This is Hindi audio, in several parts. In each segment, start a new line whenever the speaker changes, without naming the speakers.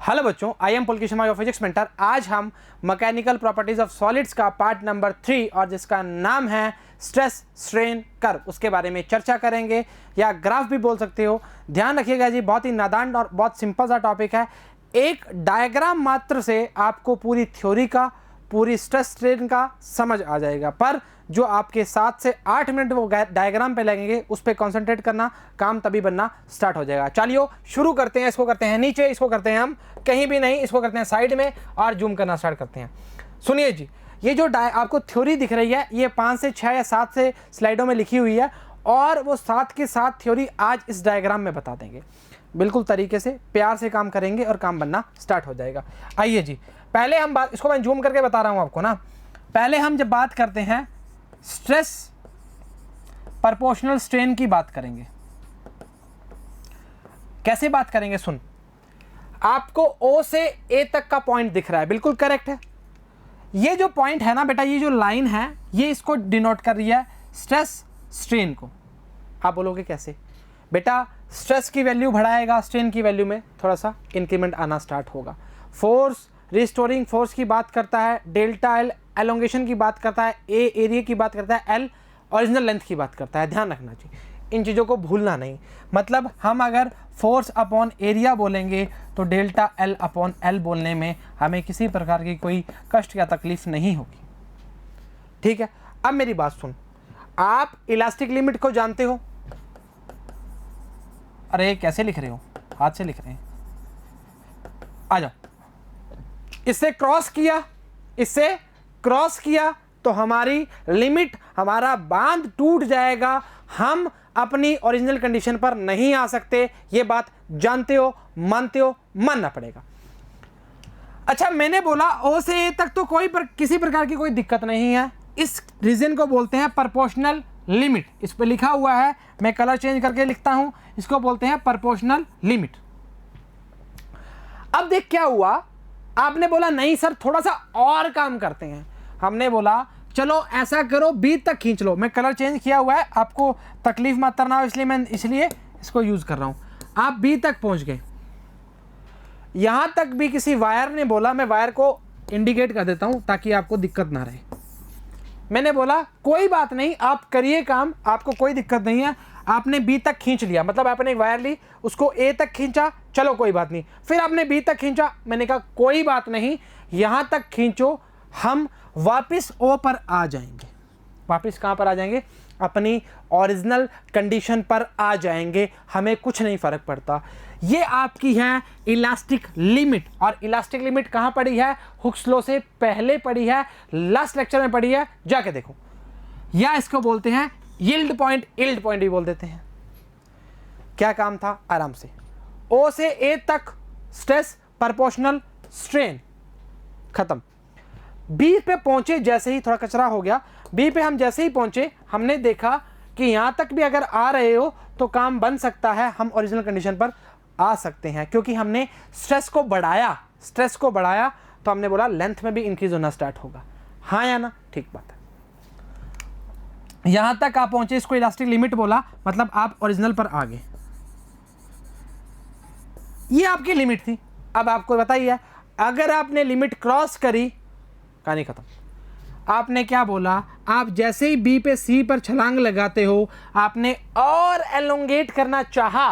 हेलो बच्चों, I am Pulkit Sharma your physics mentor. आज हम मैकेनिकल प्रॉपर्टीज ऑफ सॉलिड्स का पार्ट नंबर 3 और जिसका नाम है स्ट्रेस स्ट्रेन कर्व, उसके बारे में चर्चा करेंगे या ग्राफ भी बोल सकते हो। ध्यान रखिएगा जी, बहुत ही नादान और बहुत सिंपल सा टॉपिक है। एक डायग्राम मात्र से आपको पूरी थ्योरी का, पूरी स्ट्रेस स्ट्रेन का समझ आ जाएगा, पर जो आपके 7 से 8 मिनट वो डायग्राम पे लगेंगे उस पर कॉन्सेंट्रेट करना, काम तभी बनना स्टार्ट हो जाएगा। चलिए शुरू करते हैं। इसको करते हैं नीचे, इसको करते हैं हम कहीं भी नहीं, इसको करते हैं साइड में और जूम करना स्टार्ट करते हैं। सुनिए जी, ये जो आपको थ्योरी दिख रही है ये 5 से 6 या 7 से स्लाइडों में लिखी हुई है और वो 7 के 7 थ्योरी आज इस डायग्राम में बता देंगे। बिल्कुल तरीके से प्यार से काम करेंगे और काम बनना स्टार्ट हो जाएगा। आइए जी, पहले हम बात, इसको मैं जूम करके बता रहा हूँ आपको ना। पहले हम जब बात करते हैं स्ट्रेस प्रोपोर्शनल स्ट्रेन की बात करेंगे। कैसे बात करेंगे? सुन, आपको O से A तक का पॉइंट दिख रहा है, बिल्कुल करेक्ट है। ये जो पॉइंट है ना बेटा, ये जो लाइन है ये इसको डिनोट कर रही है स्ट्रेस स्ट्रेन को। आप बोलोगे कैसे? बेटा स्ट्रेस की वैल्यू बढ़ाएगा, स्ट्रेन की वैल्यू में थोड़ा सा इंक्रीमेंट आना स्टार्ट होगा। फोर्स रिस्टोरिंग फोर्स की बात करता है, डेल्टा एल एलोंगेशन की बात करता है, ए एरिया की बात करता है, एल ओरिजिनल लेंथ की बात करता है। ध्यान रखना चाहिए, इन चीज़ों को भूलना नहीं। मतलब हम अगर फोर्स अपॉन एरिया बोलेंगे तो डेल्टा एल अपॉन एल बोलने में हमें किसी प्रकार की कोई कष्ट या तकलीफ नहीं होगी। ठीक है, अब मेरी बात सुन। आप इलास्टिक लिमिट को जानते हो? अरे कैसे लिख रहे हो? हाथ से लिख रहे हैं। आ जाओ, इससे क्रॉस किया, इससे क्रॉस किया तो हमारी लिमिट, हमारा बांध टूट जाएगा, हम अपनी ओरिजिनल कंडीशन पर नहीं आ सकते। ये बात जानते हो, मानते हो, मानना पड़ेगा। अच्छा, मैंने बोला O से A तक तो किसी प्रकार की कोई दिक्कत नहीं है। इस रीजन को बोलते हैं प्रोपोर्शनल लिमिट। इस पे लिखा हुआ है, मैं कलर चेंज करके लिखता हूं, इसको बोलते हैं प्रोपोर्शनल लिमिट। अब देख क्या हुआ, आपने बोला नहीं सर थोड़ा सा और काम करते हैं। हमने बोला चलो ऐसा करो, B तक खींच लो। मैं कलर चेंज किया हुआ है, आपको तकलीफ मत करना हो इसलिए इसको यूज कर रहा हूं। आप B तक पहुंच गए, यहां तक भी किसी वायर ने बोला, मैं वायर को इंडिकेट कर देता हूं ताकि आपको दिक्कत ना रहे। मैंने बोला कोई बात नहीं, आप करिए काम, आपको कोई दिक्कत नहीं है। आपने B तक खींच लिया, मतलब आपने एक वायर ली, उसको A तक खींचा, चलो कोई बात नहीं। फिर आपने B तक खींचा, मैंने कहा कोई बात नहीं, यहां तक खींचो, हम वापस O पर आ जाएंगे। वापस कहां पर आ जाएंगे? अपनी ओरिजिनल कंडीशन पर आ जाएंगे, हमें कुछ नहीं फर्क पड़ता। ये आपकी है इलास्टिक लिमिट। और इलास्टिक लिमिट कहां पड़ी है? हुक्स लॉ से पहले पड़ी है, लास्ट लेक्चर में पड़ी है, जाके देखो। या इसको बोलते हैं यील्ड पॉइंट, यील्ड पॉइंट भी बोल देते हैं। क्या काम था? आराम से O से A तक स्ट्रेस प्रोपोर्शनल स्ट्रेन खत्म। B पे पहुंचे, जैसे ही थोड़ा कचरा हो गया, B पे हम जैसे ही पहुंचे, हमने देखा कि यहां तक भी अगर आ रहे हो तो काम बन सकता है, हम ओरिजिनल कंडीशन पर आ सकते हैं, क्योंकि हमने स्ट्रेस को बढ़ाया। स्ट्रेस को बढ़ाया तो हमने बोला लेंथ में भी इंक्रीज होना स्टार्ट होगा। हाँ या ना? ठीक बात है। यहां तक आप पहुंचे, इसको इलास्टिक लिमिट बोला, मतलब आप ओरिजिनल पर आ गए। ये आपकी लिमिट थी। अब आपको बताइए, अगर आपने लिमिट क्रॉस करी, कहानी खत्म। आपने क्या बोला? आप जैसे ही B पे C पर छलांग लगाते हो, आपने और एलोंगेट करना चाहा,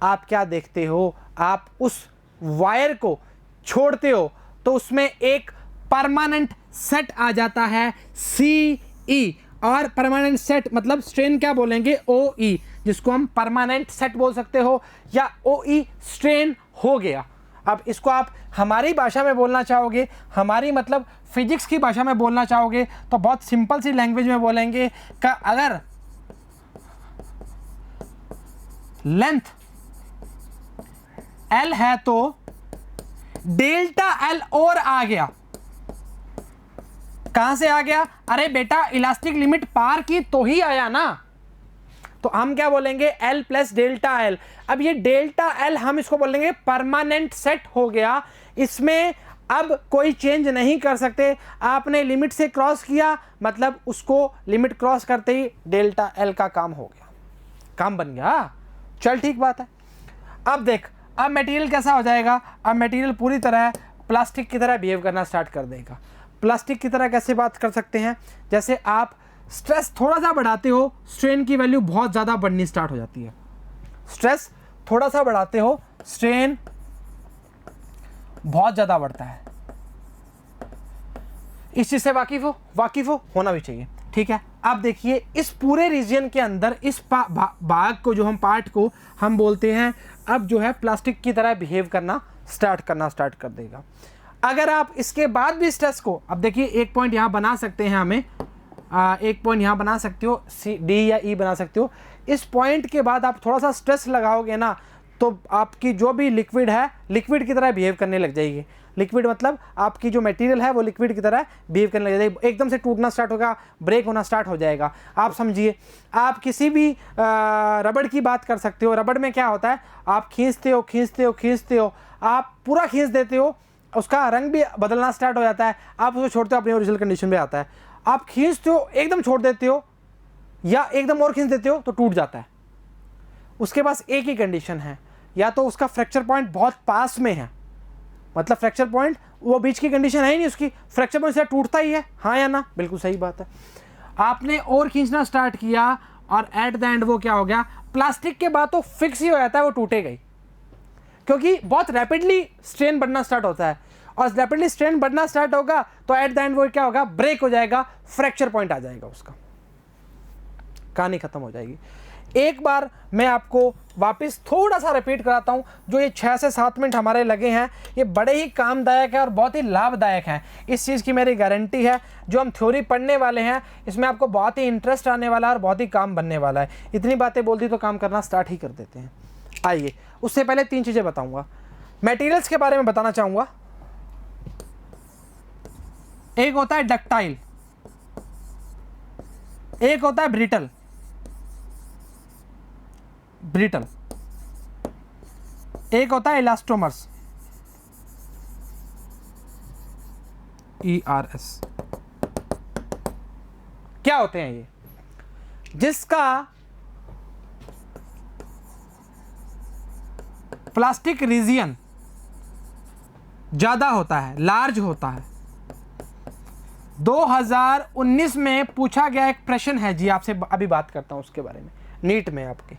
आप क्या देखते हो? आप उस वायर को छोड़ते हो तो उसमें एक परमानेंट सेट आ जाता है CE। और परमानेंट सेट मतलब स्ट्रेन क्या बोलेंगे? OE, जिसको हम परमानेंट सेट बोल सकते हो, या OE स्ट्रेन हो गया। अब इसको आप हमारी भाषा में बोलना चाहोगे, हमारी मतलब फिजिक्स की भाषा में बोलना चाहोगे तो बहुत सिंपल सी लैंग्वेज में बोलेंगे कि अगर लेंथ L है तो डेल्टा L और आ गया। कहां से आ गया? अरे बेटा इलास्टिक लिमिट पार की तो ही आया ना, तो हम क्या बोलेंगे? L plus delta L। अब ये डेल्टा L हम इसको बोलेंगे परमानेंट सेट हो गया, इसमें अब कोई चेंज नहीं कर सकते। आपने लिमिट से क्रॉस किया, मतलब उसको लिमिट क्रॉस करते ही डेल्टा L का काम हो गया, काम बन गया। चल ठीक बात है। अब देख, अब मटेरियल कैसा हो जाएगा, अब मटेरियल पूरी तरह प्लास्टिक की तरह बिहेव करना स्टार्ट कर देगा। प्लास्टिक की तरह कैसे बात कर सकते हैं, जैसे आप स्ट्रेस थोड़ा सा बढ़ाते हो, स्ट्रेन की वैल्यू बहुत ज़्यादा बढ़नी स्टार्ट हो जाती है। स्ट्रेस थोड़ा सा बढ़ाते हो, स्ट्रेन बहुत ज़्यादा बढ़ता है। इस चीज़ से वाकिफ हो, होना भी चाहिए, ठीक है। अब देखिए इस पूरे रीजन के अंदर इस भाग को, जो हम पार्ट को हम बोलते हैं, अब जो है प्लास्टिक की तरह बिहेव करना स्टार्ट कर देगा। अगर आप इसके बाद भी स्ट्रेस को, अब देखिए एक पॉइंट यहाँ बना सकते हैं हमें, एक पॉइंट यहाँ बना सकते हो, सी डी या ई बना सकते हो। इस पॉइंट के बाद आप थोड़ा सा स्ट्रेस लगाओगे ना, तो आपकी जो भी लिक्विड है लिक्विड की तरह बिहेव करने लग जाएगी। लिक्विड मतलब आपकी जो मटेरियल है वो लिक्विड की तरह बिहेव करने लग जाएगी, एकदम से टूटना स्टार्ट होगा, ब्रेक होना स्टार्ट हो जाएगा। आप समझिए, आप किसी भी रबड़ की बात कर सकते हो। रबड़ में क्या होता है, आप खींचते हो, आप पूरा खींच देते हो, उसका रंग भी बदलना स्टार्ट हो जाता है, आप उसको छोड़ते हो, अपनी ओरिजिनल कंडीशन पे आता है। आप खींचते हो, एकदम छोड़ देते हो या एकदम और खींच देते हो तो टूट जाता है। उसके पास एक ही कंडीशन है, या तो उसका फ्रैक्चर पॉइंट बहुत पास में है, मतलब फ्रैक्चर पॉइंट वो बीच की कंडीशन है ही नहीं उसकी, फ्रैक्चर पॉइंट से टूटता ही है, हाँ या ना, बिल्कुल सही बात है। आपने और खींचना स्टार्ट किया और एट द एंड वो क्या हो गया, प्लास्टिक के बाद तो फिक्स ही हो जाता है, वो टूटेगा ही, क्योंकि बहुत रैपिडली स्ट्रेन बढ़ना स्टार्ट होता है, और रैपिडली स्ट्रेन बढ़ना स्टार्ट होगा तो एट द एंड वो क्या होगा, ब्रेक हो जाएगा, फ्रैक्चर पॉइंट आ जाएगा, उसका कहानी खत्म हो जाएगी। एक बार मैं आपको वापस थोड़ा सा रिपीट कराता हूँ, जो ये 6 से 7 मिनट हमारे लगे हैं, ये बड़े ही कामदायक है और बहुत ही लाभदायक हैं। इस चीज़ की मेरी गारंटी है। जो हम थ्योरी पढ़ने वाले हैं इसमें आपको बहुत ही इंटरेस्ट आने वाला है और बहुत ही काम बनने वाला है। इतनी बातें बोल दी तो काम करना स्टार्ट ही कर देते हैं। आइए, उससे पहले 3 चीज़ें बताऊँगा। मटेरियल्स के बारे में बताना चाहूँगा। एक होता है डक्टाइल, एक होता है ब्रिटल, एक होता है इलास्टोमर्स, ERS। क्या होते हैं ये, जिसका प्लास्टिक रीजियन ज्यादा होता है, लार्ज होता है। 2019 में पूछा गया एक प्रश्न है जी, आपसे अभी बात करता हूं उसके बारे में, नीट में आपके।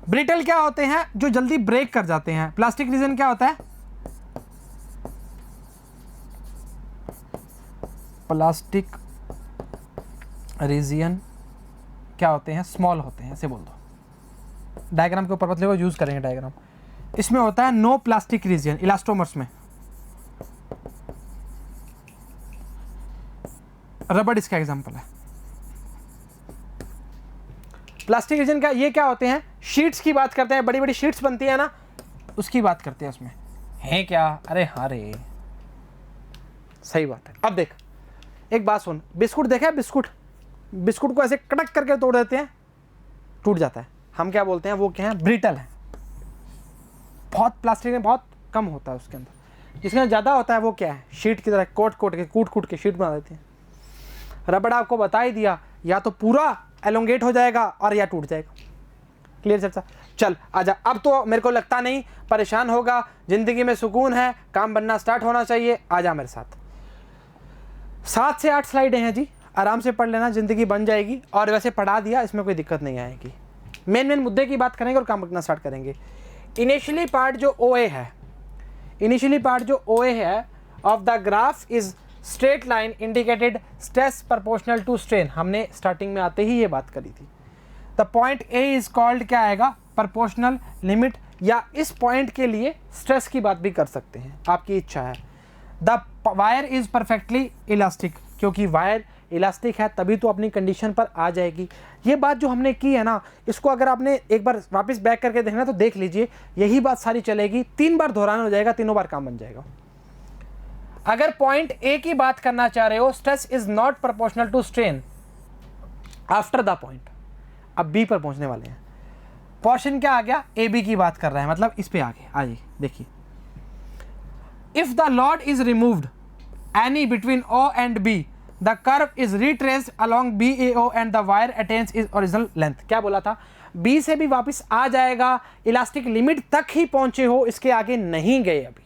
ब्रिटल क्या होते हैं, जो जल्दी ब्रेक कर जाते हैं। प्लास्टिक रीजन क्या होता है, प्लास्टिक रीजन क्या होते हैं, स्मॉल होते हैं, ऐसे बोल दो। डायग्राम के ऊपर मतलब यूज करेंगे डायग्राम। इसमें होता है नो प्लास्टिक रीजन, इलास्टोमर्स में। रबड़ इसका एग्जांपल है। प्लास्टिक रीजन का ये क्या होते हैं, शीट्स की बात करते हैं, बड़ी बड़ी शीट्स बनती है ना, उसकी बात करते हैं। उसमें है क्या, अरे हाँ रे, सही बात है। अब देख, एक बात सुन, बिस्कुट देखा है, बिस्कुट को ऐसे कड़क करके तोड़ देते हैं, टूट जाता है। हम क्या बोलते हैं, वो क्या है, ब्रिटल है। बहुत प्लास्टिक में बहुत कम होता है उसके अंदर, जिसके अंदर ज़्यादा होता है वो क्या है, शीट की तरह कूट के शीट बना देते हैं। रबड़ आपको बता ही दिया, या तो पूरा एलोंगेट हो जाएगा और या टूट जाएगा। क्लियर चर्चा, चल आजा। अब तो मेरे को लगता नहीं परेशान होगा, जिंदगी में सुकून है, काम बनना स्टार्ट होना चाहिए। आजा मेरे साथ। 7 से 8 स्लाइडें हैं जी, आराम से पढ़ लेना, जिंदगी बन जाएगी। और वैसे पढ़ा दिया, इसमें कोई दिक्कत नहीं आएगी। मेन मुद्दे की बात करेंगे और काम करना स्टार्ट करेंगे। इनिशियली पार्ट जो OA है of the graph is straight line indicated stress proportional to strain. हमने स्टार्टिंग में आते ही ये बात करी थी। The point A is called क्या आएगा, प्रोपोर्शनल लिमिट, या इस पॉइंट के लिए स्ट्रेस की बात भी कर सकते हैं, आपकी इच्छा है। The wire is perfectly elastic, क्योंकि वायर इलास्टिक है तभी तो अपनी कंडीशन पर आ जाएगी। ये बात जो हमने की है ना, इसको अगर आपने एक बार वापस बैक करके देखना तो देख लीजिए, यही बात सारी चलेगी। 3 बार दोहराना हो जाएगा, तीनों बार काम बन जाएगा। अगर पॉइंट A की बात करना चाह रहे हो, stress is not proportional to strain after the point. अब B पर पहुंचने वाले हैं। पोर्शन क्या आ गया, AB की बात कर रहा है, मतलब इस पे आगे आइए देखिए। If the load is removed any between O and B, the curve is retraced along BAO and the wire attains is original length. क्या बोला था बी से भी वापस आ जाएगा, इलास्टिक लिमिट तक ही पहुंचे हो, इसके आगे नहीं गए। अभी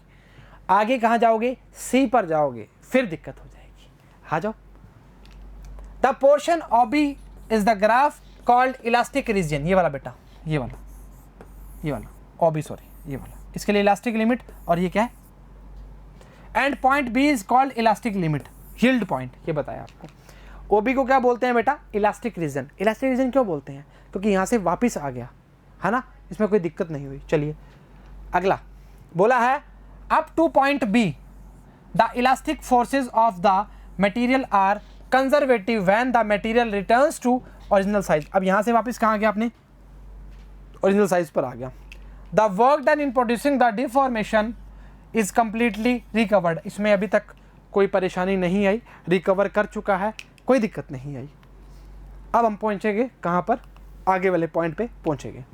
आगे कहाँ जाओगे, सी पर जाओगे, फिर दिक्कत हो जाएगी। आ जाओ। The portion of B is the graph called elastic region, ये वाला बेटा, ये वाला ऑबी, सॉरी ये वाला, इसके लिए इलास्टिक लिमिट, और ये क्या है, and point B is called elastic limit, yield point, ये बताया आपको। ओबी को क्या बोलते हैं बेटा, इलास्टिक रीजन। इलास्टिक रीजन क्यों बोलते हैं, क्योंकि यहाँ से वापस आ गया है ना, इसमें कोई दिक्कत नहीं हुई। चलिए अगला बोला है, up to point B the elastic forces of the material are conservative when the material returns to original size. अब यहाँ से वापस कहाँ गया, आपने ओरिजिनल साइज पर आ गया। The work done in producing the deformation is completely recovered, इसमें अभी तक कोई परेशानी नहीं आई, रिकवर कर चुका है, कोई दिक्कत नहीं आई। अब हम पहुंचेंगे कहाँ पर, आगे वाले पॉइंट पे पहुंचेंगे।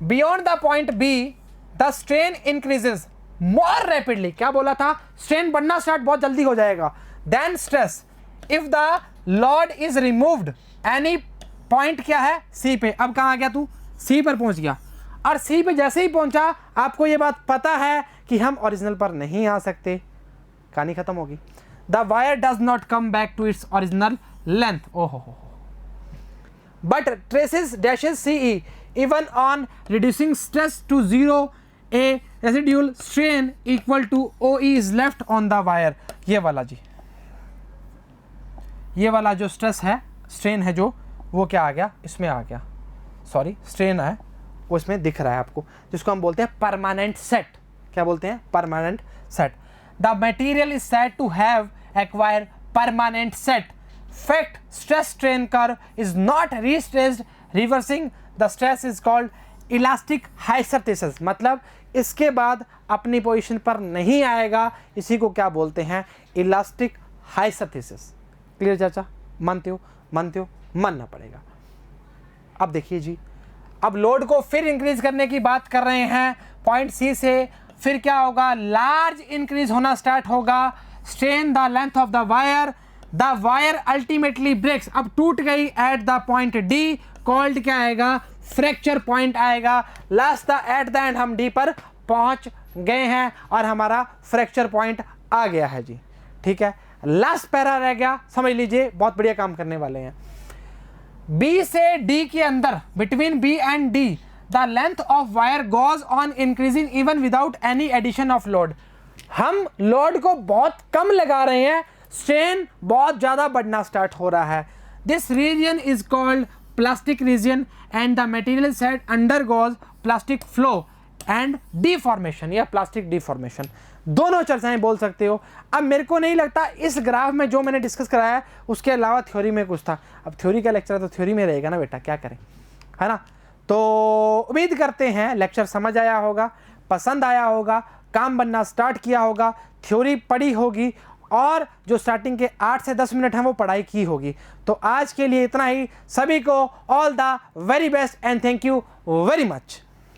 Beyond the point B the strain increases more rapidly, क्या बोला था, स्ट्रेन बढ़ना स्टार्ट बहुत जल्दी हो जाएगा, then stress if the load is removed any point, क्या है, सी पे। अब कहाँ आ गया तू, सी पर पहुंच गया, और सी पे जैसे ही पहुंचा आपको ये बात पता है कि हम ओरिजिनल पर नहीं आ सकते, कहानी खत्म होगी। The wire does not come back to its original length, ओहो but traces dashes CE even on reducing stress to zero, a residual strain equal to O E is left on the wire. ये वाला जी, ये वाला जो स्ट्रेस है, स्ट्रेन है जो, वो क्या आ गया, इसमें आ गया, सॉरी स्ट्रेन है वो इसमें दिख रहा है आपको, जिसको हम बोलते हैं परमानेंट सेट। क्या बोलते हैं, permanent set. The material is said to have acquire permanent set, fact stress strain curve is not restressed, reversing the stress is called elastic hysteresis, मतलब इसके बाद अपनी पोजीशन पर नहीं आएगा, इसी को क्या बोलते हैं, इलास्टिक हाइस्टेरेसिस। क्लियर चाचा, मानते हो, मानते हो, मानना पड़ेगा। अब देखिए जी, अब लोड को फिर इंक्रीज करने की बात कर रहे हैं पॉइंट सी से, फिर क्या होगा, लार्ज इंक्रीज होना स्टार्ट होगा, strain the length of the wire ultimately breaks, अब टूट गई at the point D, called क्या आएगा, फ्रैक्चर पॉइंट आएगा। Last the at the end हम डी पर पहुंच गए हैं और हमारा फ्रैक्चर पॉइंट आ गया है जी। ठीक है, लास्ट पैरा रह गया, समझ लीजिए, बहुत बढ़िया काम करने वाले हैं। बी से डी के अंदर, between B and D the length of wire goes on increasing even without any addition of load. हम लोड को बहुत कम लगा रहे हैं, स्ट्रेन बहुत ज़्यादा बढ़ना स्टार्ट हो रहा है। This region is called plastic region and the material set undergoes plastic flow and deformation या प्लास्टिक डिफॉर्मेशन, दोनों चर्चाएं बोल सकते हो। अब मेरे को नहीं लगता इस ग्राफ में जो मैंने डिस्कस कराया उसके अलावा थ्योरी में कुछ था। अब थ्योरी का लेक्चर है तो थ्योरी में रहेगा ना बेटा, क्या करें, है ना। तो उम्मीद करते हैं लेक्चर समझ आया होगा, पसंद आया होगा, काम बनना स्टार्ट किया होगा, थ्योरी पढ़ी होगी और जो स्टार्टिंग के 8 से 10 मिनट हैं वो पढ़ाई की होगी। तो आज के लिए इतना ही, सभी को all the very best and thank you very much.